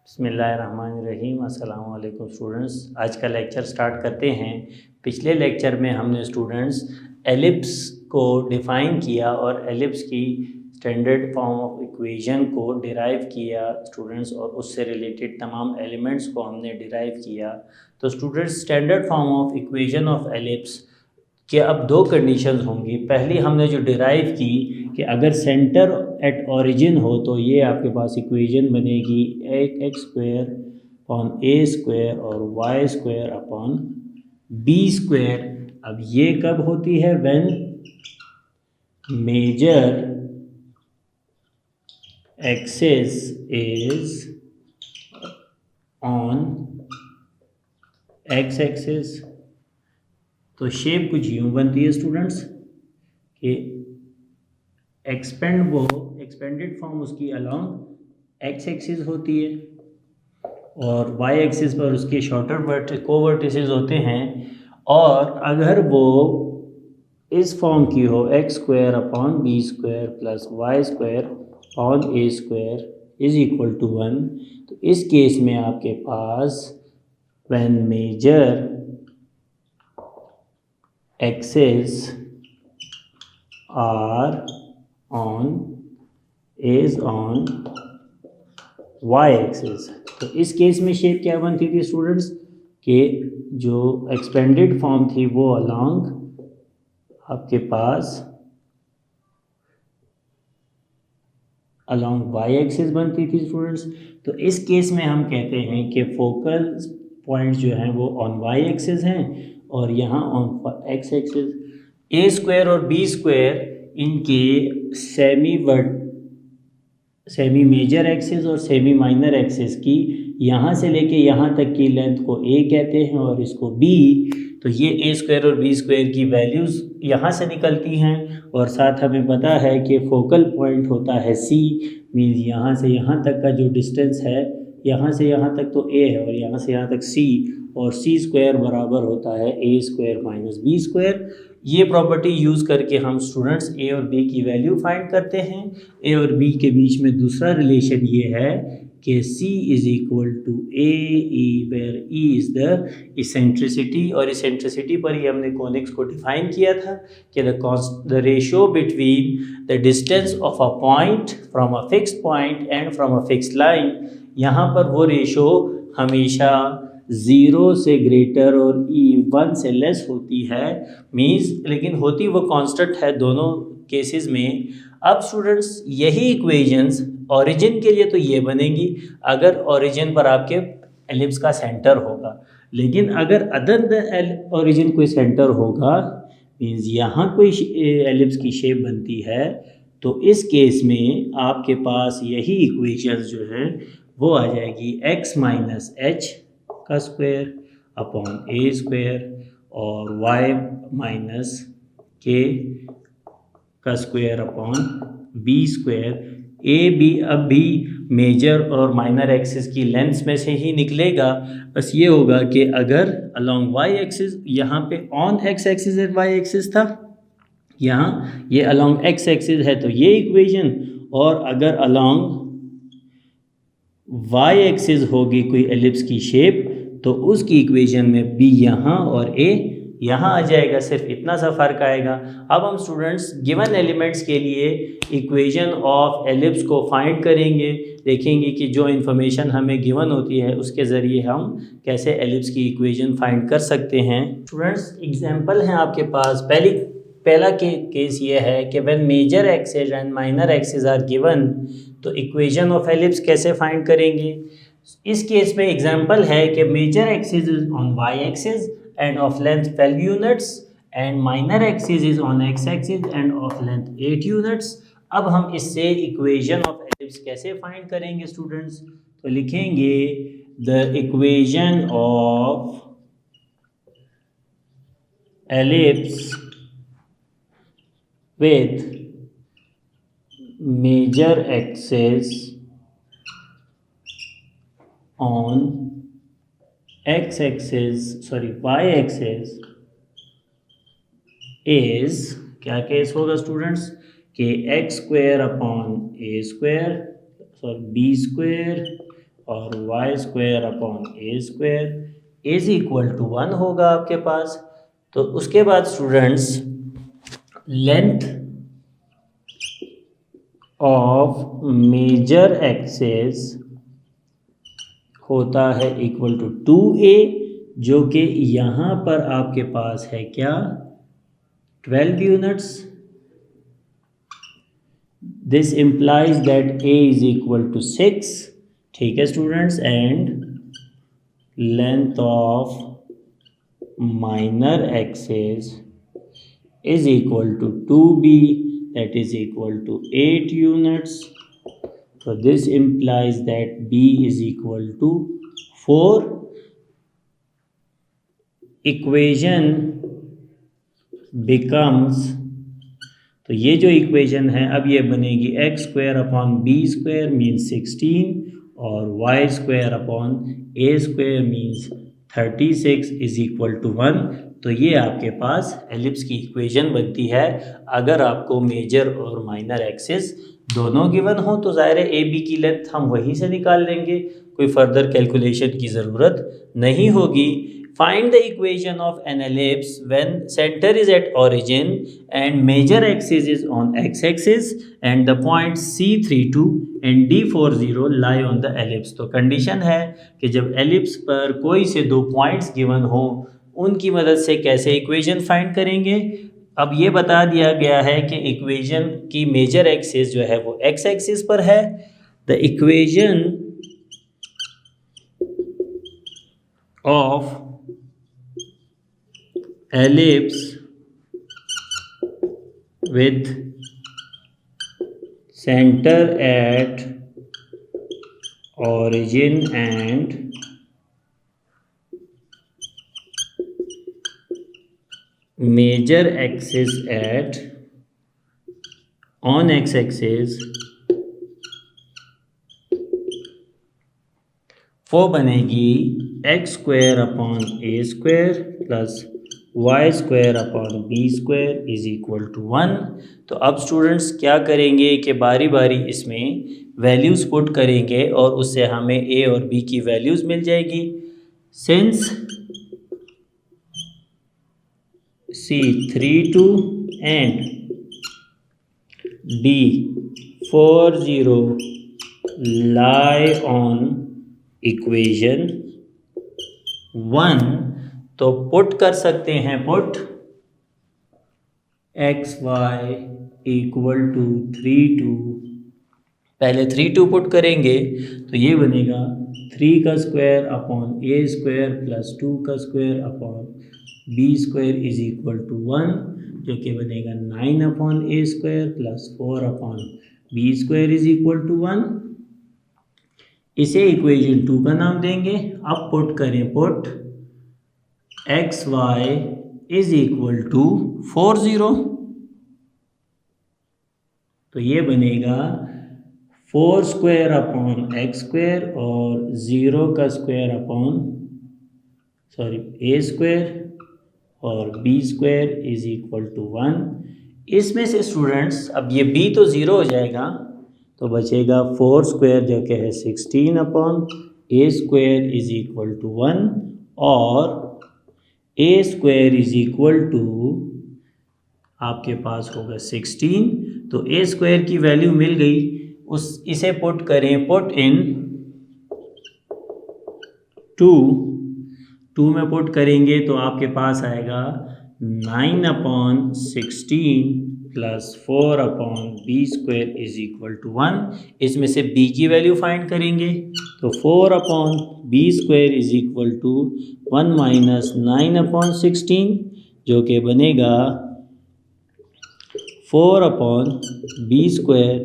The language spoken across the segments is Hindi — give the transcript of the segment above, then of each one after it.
बिस्मिल्लाहिर्रहमानिर्रहीम। अस्सलाम वालेकुम स्टूडेंट्स। आज का लेक्चर स्टार्ट करते हैं। पिछले लेक्चर में हमने स्टूडेंट्स एलिप्स को डिफ़ाइन किया और एलिप्स की स्टैंडर्ड फॉर्म ऑफ इक्वेशन को डिराइव किया स्टूडेंट्स, और उससे रिलेटेड तमाम एलिमेंट्स को हमने डिराइव किया। तो students, standard form of equation of ellipse कि अब दो कंडीशंस होंगी। पहली हमने जो डिराइव की कि अगर सेंटर एट ओरिजिन हो तो ये आपके पास इक्वेशन बनेगी X square upon A square और Y square upon B square. अब ये कब होती है? When major axis is on X axis. तो शेप कुछ यूँ बनती है स्टूडेंट्स कि एक्सपेंडेड फॉर्म उसकी अलॉन्ग एक्स एक्सिस होती है और वाई एक्सिस पर उसके शॉर्टर कोवर्टिसेस होते हैं। और अगर वो इस फॉर्म की हो x square upon B square plus Y square upon A square is equal to 1, तो इस केस में आपके पास when major axis are is on Y axis, तो इस केस में शेप क्या बनती थी स्टूडेंट्स कि जो एक्सपेंडेड फॉर्म थी वो अलॉन्ग आपके पास अलॉन्ग वाई एक्सिस बनती थी स्टूडेंट्स। तो इस केस में हम कहते हैं कि फोकल पॉइंट्स जो हैं वो ऑन वाई एक्सिस हैं और यहाँ on X axis. A square और बी स्क्वायर इनके सेमी मेजर एक्सिस और सेमी माइनर एक्सिस की यहाँ से लेके यहाँ तक की लेंथ को ए कहते हैं और इसको बी। तो ये ए स्क्वायर और बी स्क्वायर की वैल्यूज़ यहाँ से निकलती हैं और साथ हमें पता है कि फोकल पॉइंट होता है सी, मीन्स यहाँ से यहाँ तक का जो डिस्टेंस है, यहाँ से यहाँ तक तो ए है और यहाँ से यहाँ तक सी, और सी स्क्वायर बराबर होता है A square minus B square. ये प्रॉपर्टी यूज़ करके हम स्टूडेंट्स ए और बी की वैल्यू फाइंड करते हैं। ए और बी के बीच में दूसरा रिलेशन ये है कि C is equal to A E, where E is the eccentricity, और इसेंट्रिसिटी पर ही हमने कॉनिक्स को डिफाइन किया था कि the ratio between the distance of a point from a fixed point and from a fixed line, यहाँ पर वो रेशो हमेशा 0 से ग्रेटर और 1 से लेस होती है, मीन्स लेकिन होती वो कांस्टेंट है दोनों केसेस में। अब स्टूडेंट्स, यही इक्वेशंस ओरिजिन के लिए तो ये बनेंगी अगर ओरिजिन पर आपके एलिप्स का सेंटर होगा, लेकिन अगर अदर द ओरिजिन कोई सेंटर होगा, मीन्स यहाँ कोई एलिप्स की शेप बनती है, तो इस केस में आपके पास यही इक्वेशंस जो है वो आ जाएगी x माइनस एच का स्क्वायर अपॉन ए स्क्वायर और y माइनस के का square upon B square. A B अब भी मेजर और माइनर एक्सिस की लेंथ्स में से ही निकलेगा। बस ये होगा कि अगर अलोंग वाई एक्सिस, यहाँ पे on X axis and Y axis था, यहाँ ये अलोंग एक्स एक्सिस है तो ये इक्वेशन, और अगर अलोंग वाई एक्सिस होगी कोई एलिप्स की शेप तो उसकी इक्वेशन में बी यहाँ और ए यहाँ आ जाएगा, सिर्फ इतना सा फ़र्क आएगा। अब हम स्टूडेंट्स गिवन एलिमेंट्स के लिए इक्वेशन ऑफ एलिप्स को फाइंड करेंगे, देखेंगे कि जो इन्फॉर्मेशन हमें गिवन होती है उसके ज़रिए हम कैसे एलिप्स की इक्वेशन फाइंड कर सकते हैं। स्टूडेंट्स, एग्जांपल हैं आपके पास। पहला केस ये है कि when major axis and minor axis are given, तो इक्वेशन ऑफ एलिप्स कैसे फाइंड करेंगे। इस केस में एग्जांपल है कि major axis is on Y axis and of length 12 units and minor axis is on X axis and of length 8 units. अब हम इससे इक्वेशन ऑफ एलिप्स कैसे फाइंड करेंगे स्टूडेंट्स, तो लिखेंगे the equation of ellipse with major axis on y axis is क्या केस होगा स्टूडेंट्स कि X square upon A square B square और Y square upon A square is equal to 1 होगा आपके पास। तो उसके बाद students length of major axis होता है इक्वल टू 2a, जो कि यहाँ पर आपके पास है क्या 12 units. This implies that a is equal to 6, ठीक है students. And length of minor axis is equal to 2b, that is equal to 8 units. So this implies that b is equal to 4. Equation becomes, तो ये जो इक्वेशन है अब ये बनेगी X square upon B square means 16 और Y square upon A square means 36 is equal to 1। तो ये आपके पास एलिप्स की इक्वेशन बनती है अगर आपको मेजर और माइनर एक्सिस दोनों गिवन हो। तो ज़ाहिर है ए बी की लेंथ हम वहीं से निकाल लेंगे, कोई फर्दर कैलकुलेशन की ज़रूरत नहीं होगी। Find the equation of an ellipse when center is at origin and major axis is on x-axis and the points C32 and D40 lie on the ellipse। तो कंडीशन है कि जब एलिप्स पर कोई से दो पॉइंट्स गिवन हो उनकी मदद से कैसे इक्वेशन फाइंड करेंगे। अब ये बता दिया गया है कि इक्वेशन की मेजर एक्सिस जो है वो एक्स एक्सिस पर है। The equation of ellipse with center at origin and major axis at on x-axis वो बनेगी X square upon A square plus Y square upon B square is equal to 1। तो अब स्टूडेंट्स क्या करेंगे कि बारी बारी इसमें वैल्यूज़ पुट करेंगे और उससे हमें ए और बी की वैल्यूज़ मिल जाएगी। Since C32 and D40 lie on इक्वेशन 1, तो पुट कर सकते हैं put X Y equal to 32, पहले 32 पुट करेंगे तो ये बनेगा 3 का square upon A square plus 2 का square upon B square is equal to 1, जो कि बनेगा 9 upon A square plus 4 upon B square is equal to 1। इसे इक्वेशन 2 का नाम देंगे। अब पुट करें put X Y is equal to 40, तो ये बनेगा 4 स्क्वायर अपॉन एक्स स्क्वायर और 0 का स्क्वायर अपॉन ए स्क्वायर और B square is equal to 1। इसमें से स्टूडेंट्स अब ये बी तो 0 हो जाएगा तो बचेगा 4 स्क्वायर जो कि है 16 upon A square is equal to 1 और A square is equal to आपके पास होगा 16। तो ए स्क्वायर की वैल्यू मिल गई, इसे पुट करें पुट इन 2 में पुट करेंगे तो आपके पास आएगा 9 upon 16 plus 4 upon B square is equal to 1। इसमें से बी की वैल्यू फाइंड करेंगे तो 4 upon B square is equal to 1 minus 9 upon 16, जो कि बनेगा 4 upon B square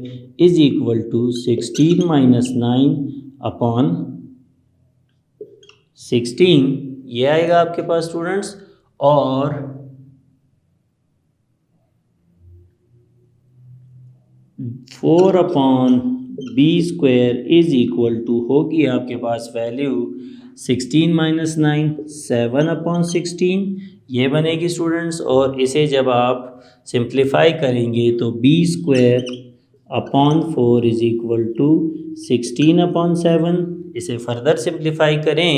is equal to 16 minus 9 upon 16, ये आएगा आपके पास स्टूडेंट्स। और four upon B square is equal to होगी आपके पास वैल्यू 16 माइनस 9 7 अपॉन 16, ये बनेगी स्टूडेंट्स। और इसे जब आप सिंप्लीफाई करेंगे तो B square upon 4 is equal to 16 upon 7 इसे फर्दर सिंप्लीफाई करें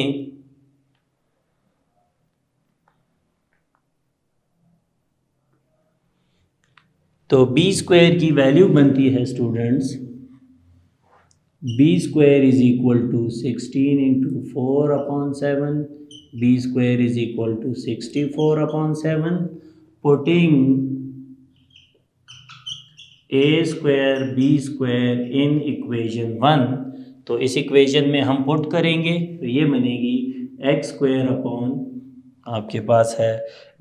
तो बी स्क्वायर की वैल्यू बनती है students, B square is equal to 16 into 4/7, B square is equal to 64/7, putting A square B square in equation 1। तो इस इक्वेशन में हम पुट करेंगे तो ये बनेगी एक्स स्क्वायर अपॉन आपके पास है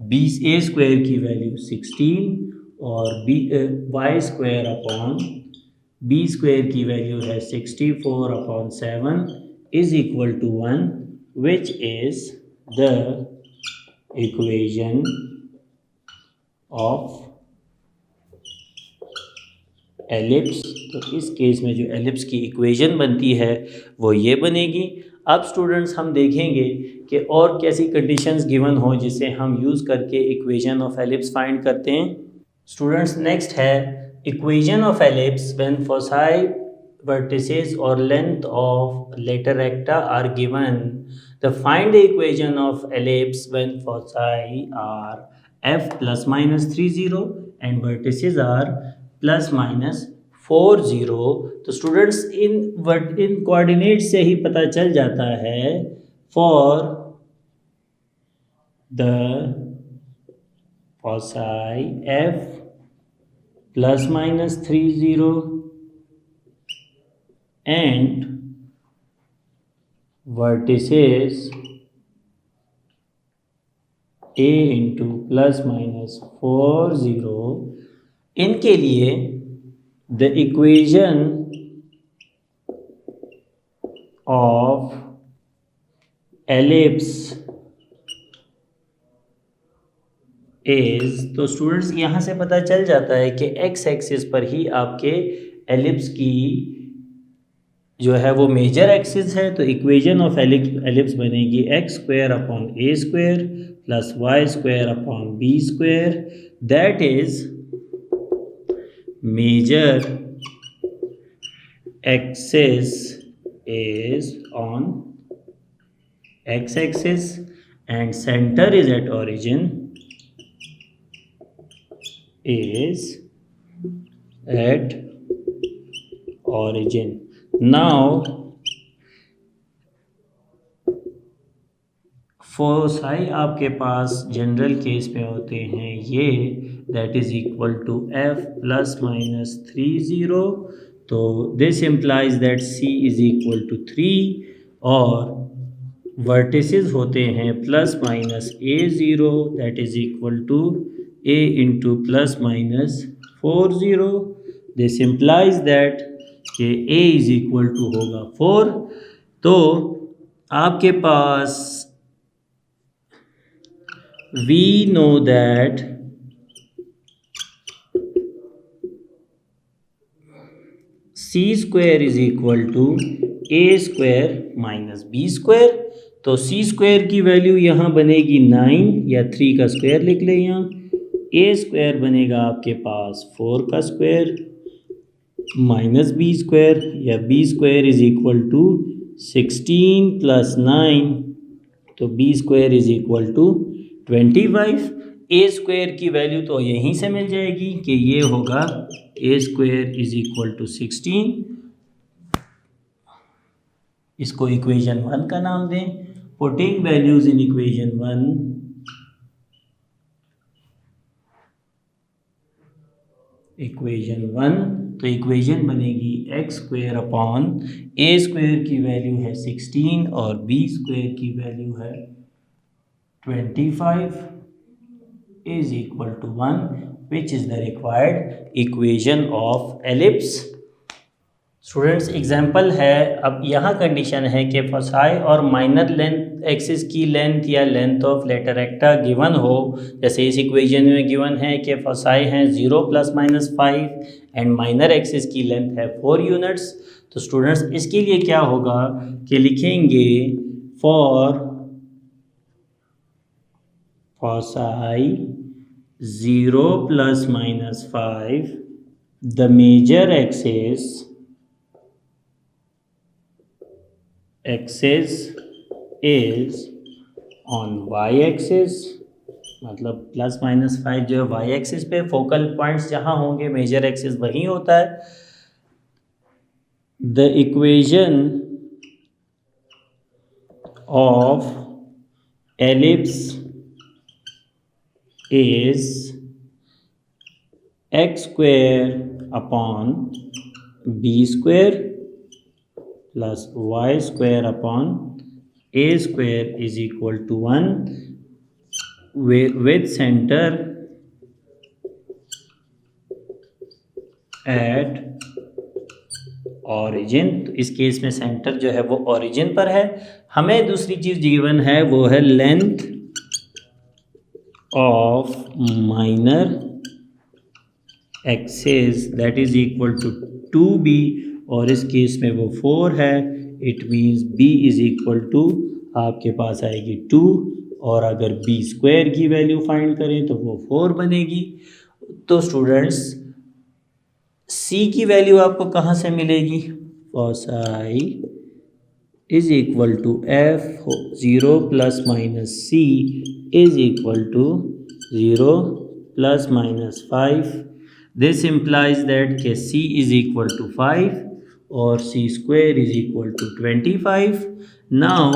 बी ए स्क्वायर की वैल्यू 16 और B Y square upon B square की वैल्यू है 64/7 is equal to 1, which is the equation of ellipse. तो इस केस में जो एलिप्स की इक्वेशन बनती है वो ये बनेगी। अब स्टूडेंट्स हम देखेंगे कि और कैसी कंडीशंस गिवन हो जिसे हम यूज़ करके इक्वेशन ऑफ एलिप्स फाइंड करते हैं। स्टूडेंट्स नेक्स्ट है equation of ellipse when foci vertices or length of lateral recta are given. The find the equation of ellipse when foci are f plus minus 30 and vertices are plus minus 40। तो स्टूडेंट्स इन कोऑर्डिनेट से ही पता चल जाता है for the foci f plus minus 30 and vertices a into plus minus 40, इनके लिए the equation of ellipse is, तो स्टूडेंट्स यहाँ से पता चल जाता है कि x एक्सिस पर ही आपके एलिप्स की जो है वो मेजर एक्सिस है। तो इक्वेशन ऑफ एलिप्स बनेगी X square upon A square plus Y square upon B square, that is major axis is on x axis and center is at origin is at origin. Now foci आपके पास जनरल केस में होते हैं ये, that is equal to f plus minus 30। तो this implies that c is equal to 3 और वर्टिसेस होते हैं plus minus a0 that is equal to a into plus minus 40। This implies that कि a इज इक्वल टू होगा 4। तो आपके पास we know that c square is equal to a square minus b square। तो c square की वैल्यू यहाँ बनेगी 9 या 3 का स्क्वायर लिख लें यहाँ, a square बनेगा आपके पास 4 का स्क्वायर माइनस बी स्क्वायर या b square is equal to 16 plus 9, तो b square is equal to 25। A square की वैल्यू तो यहीं से मिल जाएगी कि ये होगा A square is equal to 16। इसको इक्वेशन 1 का नाम दें। Putting values in equation 1, equation 1, तो इक्वेशन बनेगी X square upon A square की वैल्यू है 16 और बी स्क्वायर की वैल्यू है 25 is equal to 1, which is the required equation of ellipse। Students example है, अब यहाँ कंडीशन है कि फोसाई और माइनर लेंथ एक्सिस की लेंथ या length of latus recta given हो। जैसे इस इक्वेशन में गिवन है कि फोसाई हैं 0 plus minus 5 and minor axis की लेंथ है 4 यूनिट्स। तो स्टूडेंट्स इसके लिए क्या होगा कि लिखेंगे for foci 0 plus minus 5 the major axis axis is on Y axis, मतलब प्लस माइनस 5 जो है वाई एक्सिस पे, फोकल पॉइंट्स जहाँ होंगे मेजर एक्सिस वही होता है. The equation of ellipse is x square upon b square plus y square upon a square is equal to 1 with center at origin. तो इस केस में सेंटर जो है वो ओरिजिन पर है. हमें दूसरी चीज़ गिवन है वो है length of minor axis that is equal to 2b और इस केस में वो 4 है. It means b is equal to आपके पास आएगी 2 और अगर b स्क्वायर की वैल्यू फाइंड करें तो वो 4 बनेगी. तो स्टूडेंट्स c की वैल्यू आपको कहाँ से मिलेगी? cos i is equal to f0 plus minus c is equal to 0 plus minus 5. This implies that c is equal to 5 और c square is equal to 25. Now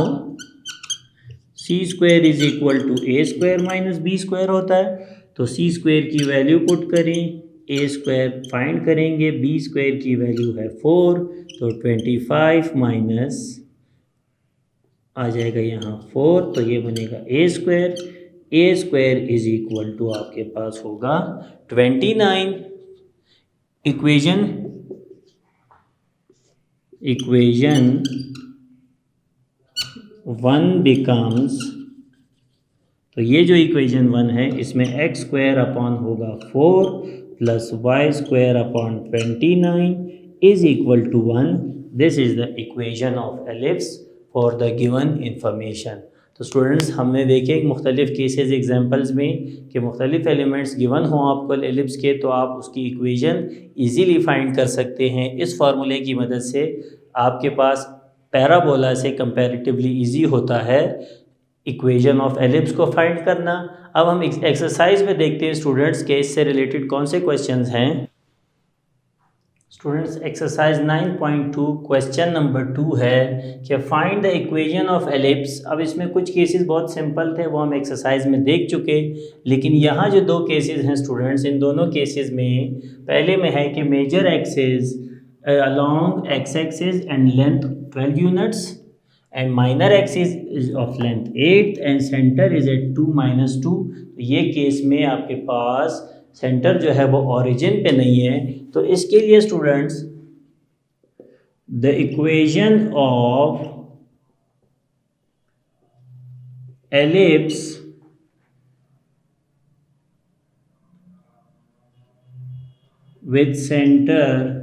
c square is equal to a square minus b square होता है. तो c square की वैल्यू पुट करें, a square फाइंड करेंगे, b square की वैल्यू है 4, तो 25 माइनस आ जाएगा यहाँ 4, तो ये बनेगा a square is equal to आपके पास होगा 29. इक्वेशन 1 बिकम्स, तो ये जो इक्वेशन 1 है इसमें x स्क्वायर अपॉन होगा 4 plus Y square upon 29 is equal to 1. This is the equation of ellipse for the given information. तो स्टूडेंट्स हमने देखे मुख्तलिफ़ केसेस एग्जांपल्स में कि मुख्तलिफ एलिमेंट्स गिवन हों आपको एलिप्स के, तो आप उसकी इक्वेशन इजीली फाइंड कर सकते हैं. इस फार्मूले की मदद से आपके पास पैराबोला से कंपैरेटिवली इजी होता है इक्वेशन ऑफ एलिप्स को फाइंड करना. अब हम एक्सरसाइज में देखते हैं स्टूडेंट्स के इससे रिलेटेड कौन से क्वेश्चंस हैं. स्टूडेंट्स एक्सरसाइज 9.2 क्वेश्चन नंबर 2 है कि find the equation of ellipse. अब इसमें कुछ केसेस बहुत सिंपल थे, वो हम एक्सरसाइज में देख चुके, लेकिन यहाँ जो दो केसेस हैं स्टूडेंट्स, इन दोनों केसेस में पहले में है कि major axis along x axis and length 12 units and minor axis is of length 8 and center is at 2 minus 2. ये केस में आपके पास सेंटर जो है वो ओरिजिन पे नहीं है. तो इसके लिए students the equation of ellipse with centre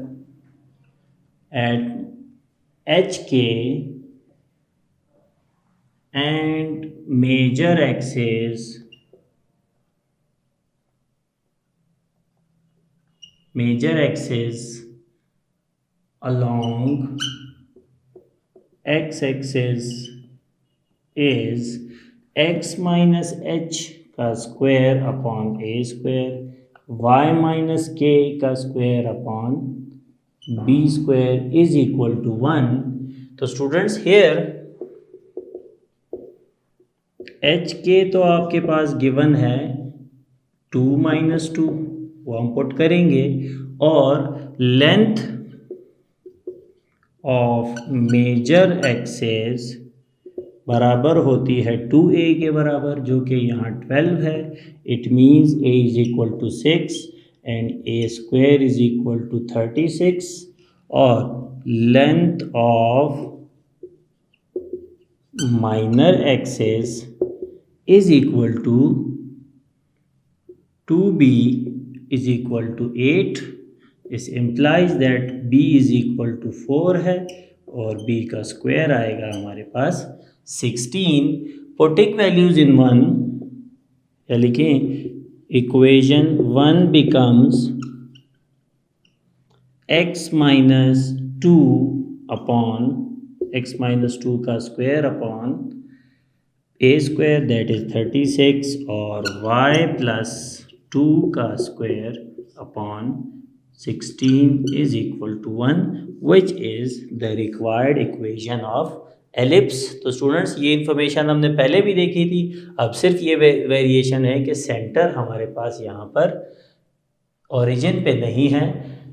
at HK and major axis along x axis is x minus h का square upon a square, y minus k का square upon b square is equal to 1. तो स्टूडेंट्स हेयर एच के तो आपके पास गिवन है 2 माइनस 2, वो हम पुट करेंगे, और लेंथ ऑफ मेजर एक्सेस बराबर होती है 2a के बराबर, जो कि यहाँ 12 है. It means a is equal to 6 and a square is equal to 36 और length of minor axis is equal to 2b is equal to 8. This implies that b is equal to 4 है और b का स्क्वायर आएगा हमारे पास 16. पुटिंग वैल्यूज इन 1 या लिखें equation 1 becomes x minus 2 upon x minus 2 का square upon a square that is 36 और y प्लस 2 का square upon 16 is equal to 1 which is the required equation of ellipse. तो स्टूडेंट्स ये इन्फॉर्मेशन हमने पहले भी देखी थी, अब सिर्फ ये वेरिएशन है कि सेंटर हमारे पास यहाँ पर ओरिजिन पे नहीं है।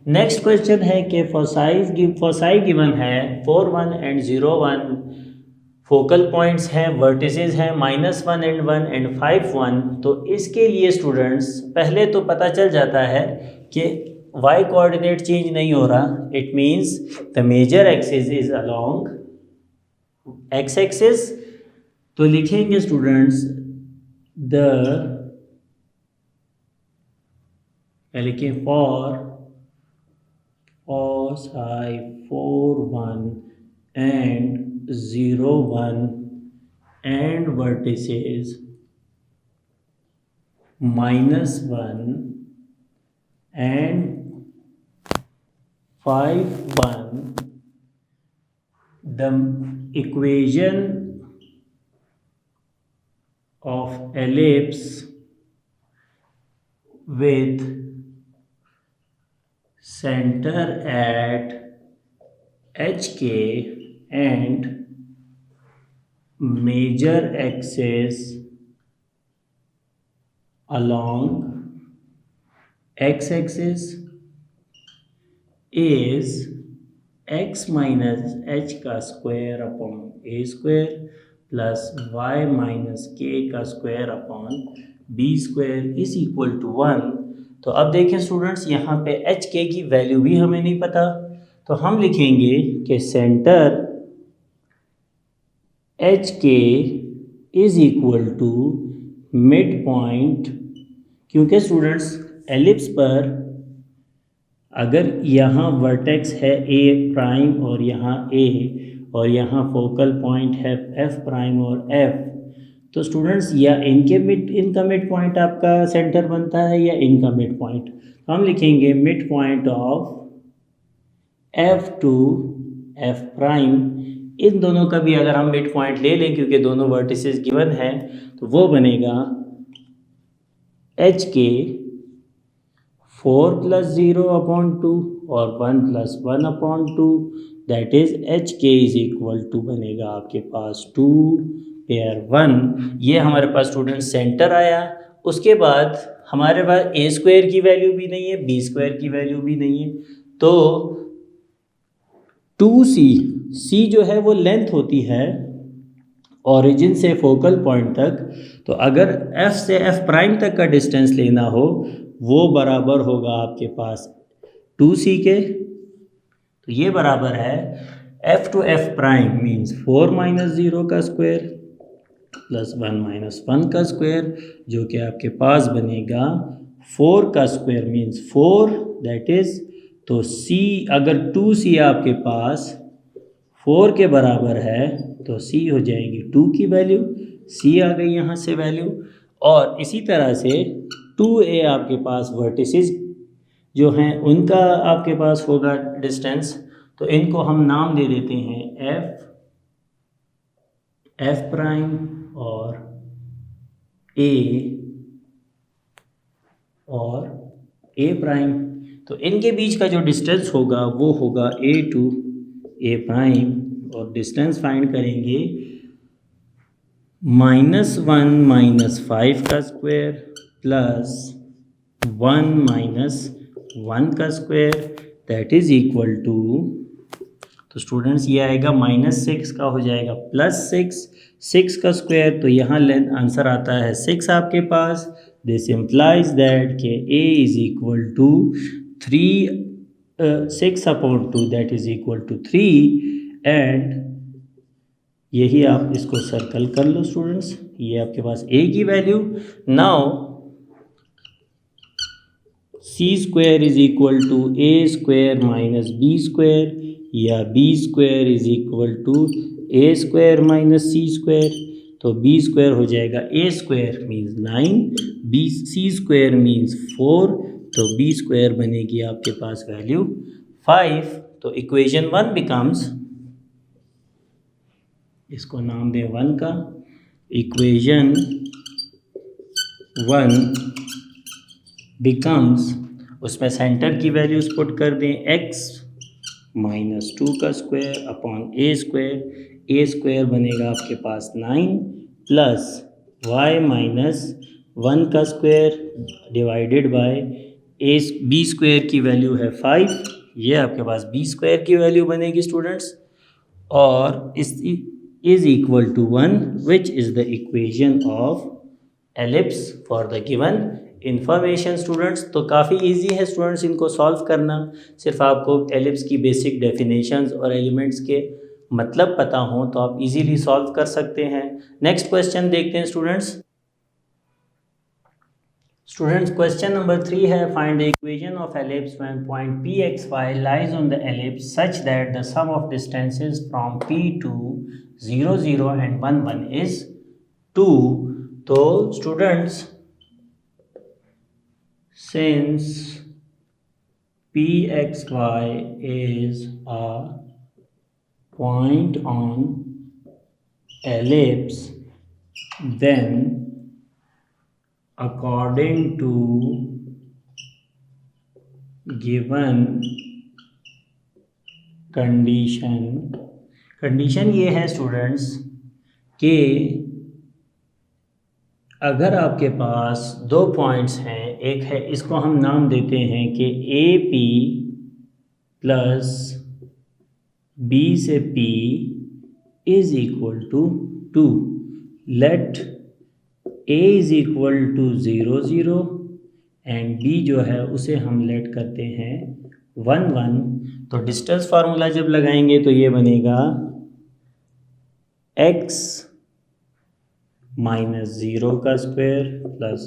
नेक्स्ट क्वेश्चन है कि फॉर साई गिवन है 4 1 एंड 0 1, फोकल पॉइंट्स हैं, वर्टिसेस हैं -1 एंड 1 एंड 5 1। तो इसके लिए स्टूडेंट्स पहले तो पता चल जाता है कि y कोऑर्डिनेट चेंज नहीं हो रहा, it means the major axis is along x axis. तो लिखेंगे स्टूडेंट्स लिखें फॉर साई 4 1 and 0 1 and vertices -1 and 5 1, the equation of ellipse with center at HK and major axis along x-axis is x minus h का square upon a square plus y minus k का square upon b square is equal to 1। तो अब देखें स्टूडेंट्स, यहाँ पे h k की वैल्यू भी हमें नहीं पता, तो हम लिखेंगे कि center h k is equal to mid point, क्योंकि स्टूडेंट्स एलिप्स पर अगर यहाँ वर्टेक्स है a प्राइम और यहाँ a और यहाँ फोकल पॉइंट है f प्राइम और f, तो स्टूडेंट्स या इनका मिड पॉइंट आपका सेंटर बनता है या इनका मिड पॉइंट। तो हम लिखेंगे mid point of f to f prime. इन दोनों का भी अगर हम मिड पॉइंट ले लें, क्योंकि दोनों वर्टिसेस गिवन हैं, तो वो बनेगा एच के 4 + 0 अपॉन 2 और 1 + 1 अपॉन 2, दैट इज एच के इज इक्वल टू बनेगा आपके पास 2 पेयर 1। ये हमारे पास स्टूडेंट सेंटर आया। उसके बाद हमारे पास a स्क्वायर की वैल्यू भी नहीं है, b स्क्वायर की वैल्यू भी नहीं है, तो 2c जो है वो लेंथ होती है ओरिजिन से फोकल पॉइंट तक। तो अगर f से f प्राइम तक का डिस्टेंस लेना हो, वो बराबर होगा आपके पास 2c के। तो ये बराबर है f to f prime means 4 - 0 का स्क्वायर प्लस 1 - 1 का स्क्वायर, जो कि आपके पास बनेगा 4 का स्क्वायर मीन्स 4, दैट इज, तो c अगर 2c आपके पास 4 के बराबर है तो c हो जाएगी 2 की वैल्यू, c आ गई यहाँ से वैल्यू। और इसी तरह से 2a आपके पास वर्टिसेस जो हैं उनका आपके पास होगा डिस्टेंस, तो इनको हम नाम दे देते हैं f प्राइम और a प्राइम। तो इनके बीच का जो डिस्टेंस होगा वो होगा a टू a प्राइम, और डिस्टेंस फाइंड करेंगे -1 - 5 का स्क्वायर प्लस 1 - 1 का square, that is equal to, तो स्टूडेंट्स ये आएगा -6 का हो जाएगा +6, 6 का स्क्वायर, तो यहाँ लेंथ आंसर आता है 6 आपके पास। दिस इम्प्लाइज दैट के a is equal to 6 upon 2 that is equal to 3, and यही आप इसको सर्कल कर लो स्टूडेंट्स, ये आपके पास a की वैल्यू। Now c square is equal to a square minus b square, या b square is equal to a square minus c square. तो b स्क्वायर हो जाएगा a square means 9, c square means 4, तो b स्क्वायर बनेगी आपके पास वैल्यू 5। तो इक्वेशन 1 बिकम्स इसको नाम दें 1 का, इक्वेशन 1 बिकम्स, उसमें सेंटर की वैल्यूज़ पुट कर दें x -2 का स्क्वायर अपॉन a स्क्वायर बनेगा आपके पास 9 प्लस y -1 का square divided by b square की वैल्यू है 5, ये आपके पास b स्क्वायर की वैल्यू बनेगी स्टूडेंट्स, और इस is equal to 1 which is the equation of ellipse for the given information students. तो काफ़ी इजी है स्टूडेंट्स इनको सॉल्व करना, सिर्फ आपको एलिप्स की बेसिक डेफिनेशंस और एलिमेंट्स के मतलब पता हो तो आप इजीली सॉल्व कर सकते हैं। नेक्स्ट क्वेश्चन देखते हैं स्टूडेंट्स। क्वेश्चन नंबर 3 है, find the equation of ellipse when point P X Y lies on the ellipse such that the sum of distances from P to 0 0 and 1 1 is 2। तो students, since pxy is a point on ellipse, then according to given condition ये है स्टूडेंट्स कि अगर आपके पास दो पॉइंट्स हैं, एक है, इसको हम नाम देते हैं कि ए पी प्लस बी से P is equal to 2, let A is equal to 0 0 and B जो है उसे हम लेट करते हैं 1 1। तो डिस्टेंस फार्मूला जब लगाएंगे तो ये बनेगा x -0 का स्क्वायर प्लस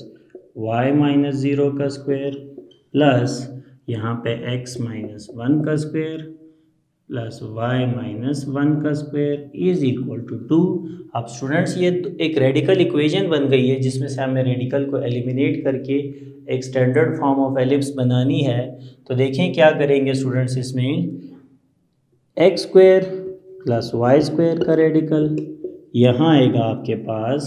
y -0 का स्क्वायर प्लस यहाँ पे x -1 का स्क्वायर प्लस y -1 का स्क्वायर इज इक्वल टू 2। अब स्टूडेंट्स ये एक रेडिकल इक्वेशन बन गई है जिसमें से हमें रेडिकल को एलिमिनेट करके एक स्टैंडर्ड फॉर्म ऑफ एलिप्स बनानी है। तो देखें क्या करेंगे स्टूडेंट्स, इसमें x square plus y square का रेडिकल, यहाँ आएगा आपके पास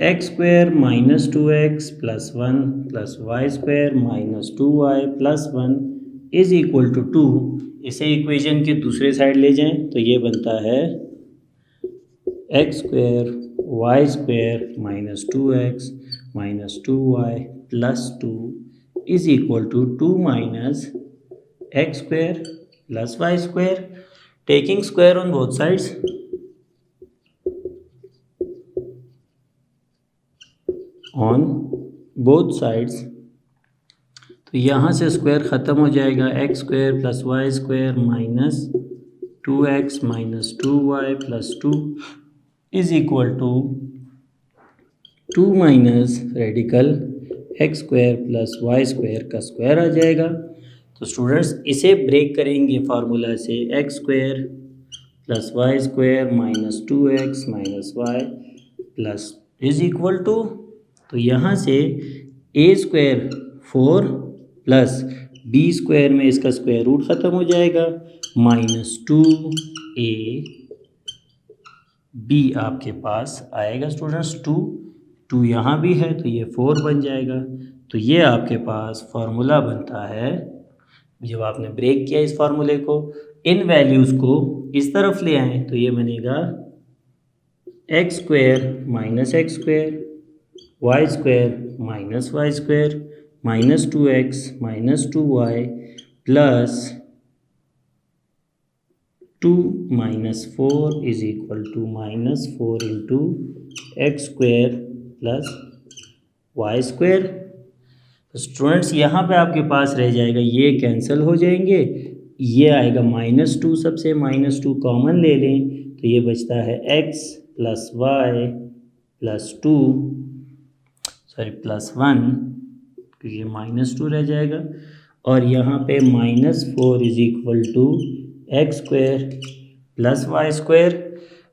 x square -2x plus 1 plus y square -2y plus 1 is equal to 2। इसे इक्वेशन के दूसरे साइड ले जाएं तो ये बनता है x square y square -2x -2y plus 2 is equal to 2 minus x square plus y square, taking square on both sides. On both sides तो यहाँ से स्क्वायर ख़त्म हो जाएगा, x square plus y square minus 2x minus 2y plus 2 is equal to 2 minus radical x square plus y square का स्क्वायर आ जाएगा। तो स्टूडेंट्स इसे ब्रेक करेंगे फार्मूला से, x square plus y square minus 2x minus y plus is equal to, तो यहाँ से a square 4 plus b square में इसका स्क्वायर रूट ख़त्म हो जाएगा, माइनस 2a b आपके पास आएगा स्टूडेंट्स। 2 यहाँ भी है तो ये 4 बन जाएगा। तो ये आपके पास फार्मूला बनता है, जब आपने ब्रेक किया इस फार्मूले को, इन वैल्यूज़ को इस तरफ ले आएँ तो ये बनेगा x square minus x square y square minus Y square minus 2x minus 2y plus 2 minus 4 is equal to minus 4 into x square plus Y square. तो स्टूडेंट्स यहाँ पे आपके पास रह जाएगा, ये कैंसिल हो जाएंगे, ये आएगा -2, सबसे -2 कॉमन ले लें तो ये बचता है x plus y plus 2 plus 1, तो ये -2 रह जाएगा, और यहाँ पे -4 is equal to x square plus Y square,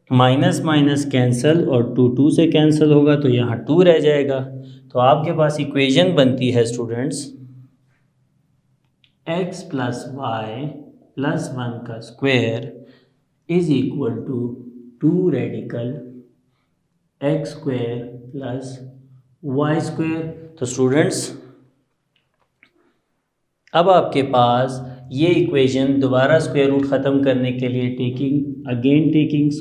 minus minus cancel और 2 से कैंसिल होगा तो यहाँ 2 रह जाएगा। तो आपके पास इक्वेशन बनती है students x plus y plus 1 का square is equal to 2 radical x square plus Y square. तो स्टूडेंट्स अब आपके पास ये इक्वेशन दोबारा स्क्वायर रूट ख़त्म करने के लिए taking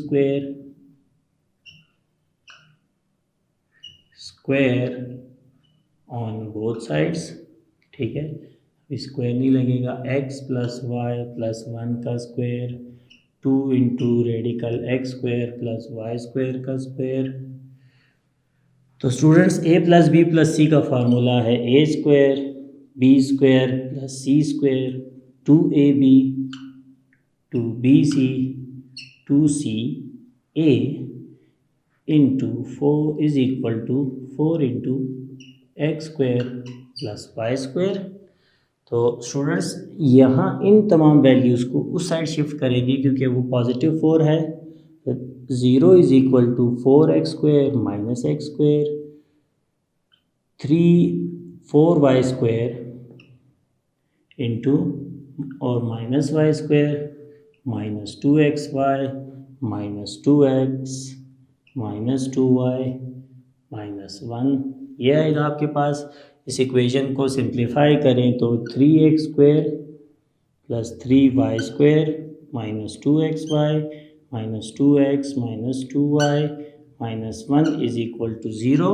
square on both sides, ठीक है, स्क्वायर नहीं लगेगा, x प्लस वाई प्लस 1 का square 2 into radical x square plus Y square का स्क्वायर। तो students a plus B plus C का फार्मूला है A square B square plus C square 2ab 2bc 2ca into 4 is equal to 4 into x square plus Y square. तो स्टूडेंट्स यहाँ इन तमाम वैल्यूज़ को उस साइड शिफ्ट करेंगे क्योंकि वो पॉजिटिव 4 है। तो 0 is equal to 4x square minus x square 4y square into और minus Y square minus 2xy minus 2x minus 2y minus 1 ये आएगा आपके पास। इस इक्वेशन को सिंप्लीफाई करें तो 3x square plus 3y square minus 2xy minus 2x minus 2y minus 1 is equal to 0।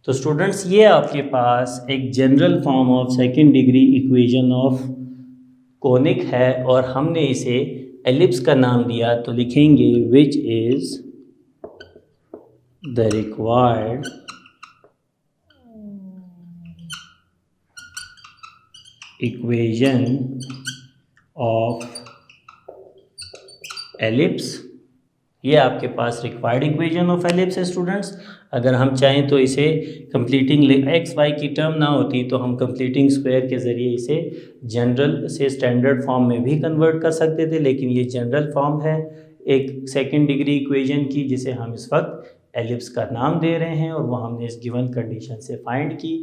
तो स्टूडेंट्स ये आपके पास एक general form of second degree equation of conic है और हमने इसे एलिप्स का नाम दिया। तो लिखेंगे विच is the required equation of ellipse. ये आपके पास रिक्वायर्ड इक्वेशन ऑफ एलिप्स है स्टूडेंट्स। अगर हम चाहें तो इसे कंप्लीटिंग एक्स वाई की टर्म ना होती तो हम कंप्लीटिंग स्क्वायर के ज़रिए इसे जनरल से स्टैंडर्ड फॉर्म में भी कन्वर्ट कर सकते थे, लेकिन ये जनरल फॉर्म है एक सेकंड डिग्री इक्वेशन की जिसे हम इस वक्त एलिप्स का नाम दे रहे हैं और वो हमने इस गिवन कंडीशन से फाइंड की।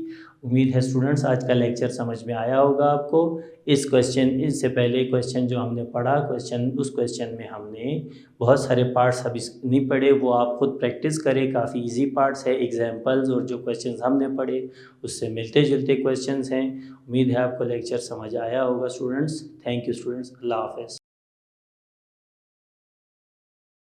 उम्मीद है स्टूडेंट्स आज का लेक्चर समझ में आया होगा आपको। इससे पहले क्वेश्चन जो हमने पढ़ा उस क्वेश्चन में हमने बहुत सारे पार्ट्स अभी नहीं पढ़े, वो आप खुद प्रैक्टिस करें, काफ़ी इजी पार्ट्स है, एग्जांपल्स और जो क्वेश्चंस हमने पढ़े उससे मिलते जुलते क्वेश्चंस हैं। उम्मीद है आपको लेक्चर समझ आया होगा स्टूडेंट्स। थैंक यू स्टूडेंट्स, अल्लाह हाफ़िज़।